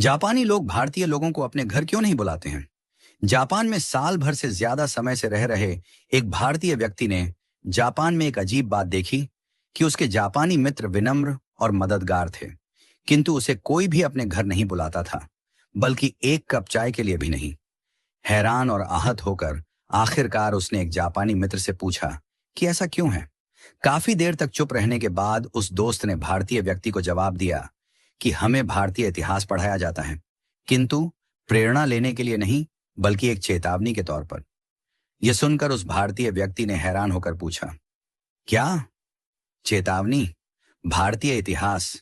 जापानी लोग भारतीय लोगों को अपने घर क्यों नहीं बुलाते हैं? जापान में साल भर से ज्यादा समय से रह रहे एक भारतीय व्यक्ति ने जापान में एक अजीब बात देखी कि उसके जापानी मित्र विनम्र और मददगार थे, किंतु उसे कोई भी अपने घर नहीं बुलाता था, बल्कि एक कप चाय के लिए भी नहीं। हैरान और आहत होकर आखिरकार उसने एक जापानी मित्र से पूछा कि ऐसा क्यों है। काफी देर तक चुप रहने के बाद उस दोस्त ने भारतीय व्यक्ति को जवाब दिया कि हमें भारतीय इतिहास पढ़ाया जाता है, किंतु प्रेरणा लेने के लिए नहीं, बल्कि एक चेतावनी के तौर पर। यह सुनकर उस भारतीय व्यक्ति ने हैरान होकर पूछा, क्या चेतावनी? भारतीय इतिहास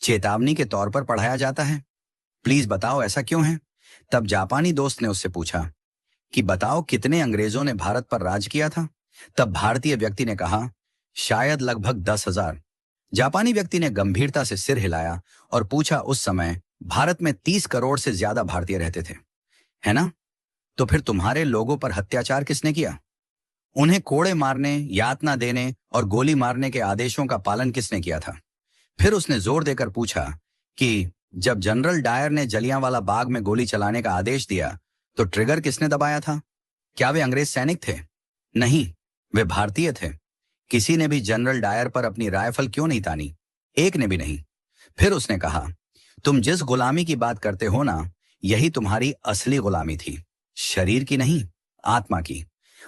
चेतावनी के तौर पर पढ़ाया जाता है? प्लीज बताओ, ऐसा क्यों है? तब जापानी दोस्त ने उससे पूछा कि बताओ कितने अंग्रेजों ने भारत पर राज किया था? तब भारतीय व्यक्ति ने कहा, शायद लगभग 10,000। जापानी व्यक्ति ने गंभीरता से सिर हिलाया और पूछा, उस समय भारत में 30 करोड़ से ज्यादा भारतीय रहते थे, है ना? तो फिर तुम्हारे लोगों पर अत्याचार किसने किया? उन्हें कोड़े मारने, यातना देने और गोली मारने के आदेशों का पालन किसने किया था? फिर उसने जोर देकर पूछा कि जब जनरल डायर ने जलियांवाला बाग में गोली चलाने का आदेश दिया, तो ट्रिगर किसने दबाया था? क्या वे अंग्रेज सैनिक थे? नहीं, वे भारतीय थे। किसी ने भी जनरल डायर पर अपनी राइफल क्यों नहीं तानी? एक ने भी नहीं। फिर उसने कहा, तुम जिस गुलामी की बात करते हो ना, यही तुम्हारी असली गुलामी थी, शरीर की नहीं, आत्मा की।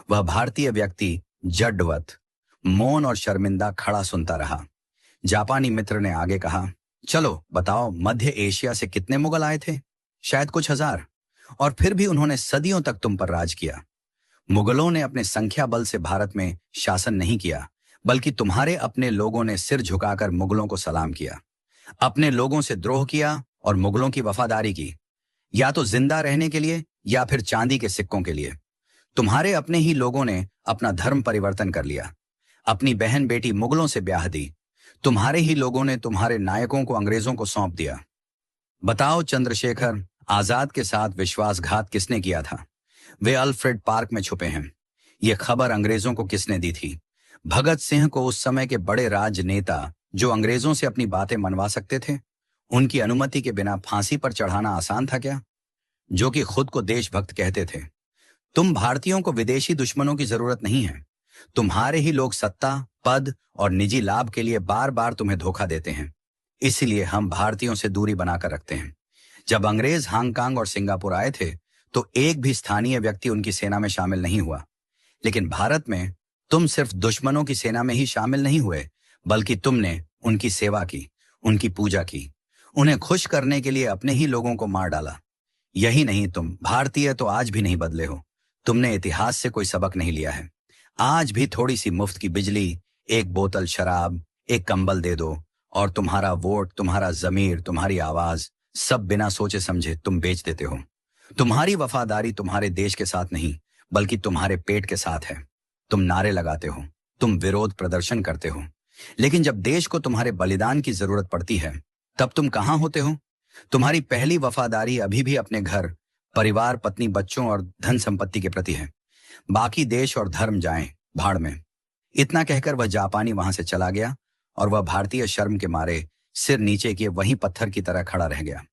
वह भारतीय व्यक्ति जड्डवत, मौन और शर्मिंदा खड़ा सुनता रहा। जापानी मित्र ने आगे कहा, चलो बताओ, मध्य एशिया से कितने मुगल आए थे? शायद कुछ हजार। और फिर भी उन्होंने सदियों तक तुम पर राज किया। मुगलों ने अपने संख्या बल से भारत में शासन नहीं किया, बल्कि तुम्हारे अपने लोगों ने सिर झुकाकर मुगलों को सलाम किया, अपने लोगों से द्रोह किया और मुगलों की वफादारी की, या तो जिंदा रहने के लिए या फिर चांदी के सिक्कों के लिए। तुम्हारे अपने ही लोगों ने अपना धर्म परिवर्तन कर लिया, अपनी बहन बेटी मुगलों से ब्याह दी। तुम्हारे ही लोगों ने तुम्हारे नायकों को अंग्रेजों को सौंप दिया। बताओ, चंद्रशेखर आजाद के साथ विश्वासघात किसने किया था? वे अल्फ्रेड पार्क में छुपे हैं। यह खबर अंग्रेजों को किसने दी थी? भगत सिंह को, उस समय के बड़े राजनेता जो अंग्रेजों से अपनी बातें मनवा सकते थे। उनकी अनुमति के बिना फांसी पर चढ़ाना आसान था क्या? जो कि खुद को देशभक्त कहते थे। तुम भारतीयों को विदेशी दुश्मनों की जरूरत नहीं है। तुम्हारे ही लोग सत्ता, पद और निजी लाभ के लिए बार बार तुम्हें धोखा देते हैं। इसलिए हम भारतीयों से दूरी बनाकर रखते हैं। जब अंग्रेज हांगकांग और सिंगापुर आए थे, तो एक भी स्थानीय व्यक्ति उनकी सेना में शामिल नहीं हुआ। लेकिन भारत में तुम सिर्फ दुश्मनों की सेना में ही शामिल नहीं हुए, बल्कि तुमने उनकी सेवा की, उनकी पूजा की, उन्हें खुश करने के लिए अपने ही लोगों को मार डाला। यही नहीं, तुम भारतीय तो आज भी नहीं बदले हो। तुमने इतिहास से कोई सबक नहीं लिया है। आज भी थोड़ी सी मुफ्त की बिजली, एक बोतल शराब, एक कंबल दे दो और तुम्हारा वोट, तुम्हारा जमीर, तुम्हारी आवाज, सब बिना सोचे समझे तुम बेच देते हो। तुम्हारी वफादारी तुम्हारे देश के साथ नहीं, बल्कि तुम्हारे पेट के साथ है। तुम नारे लगाते हो, तुम विरोध प्रदर्शन करते हो, लेकिन जब देश को तुम्हारे बलिदान की जरूरत पड़ती है, तब तुम कहां होते हो? तुम्हारी पहली वफादारी अभी भी अपने घर, परिवार, पत्नी, बच्चों और धन संपत्ति के प्रति है। बाकी देश और धर्म जाएं भाड़ में। इतना कहकर वह जापानी वहां से चला गया और वह भारतीय शर्म के मारे सिर नीचे किए वहीं पत्थर की तरह खड़ा रह गया।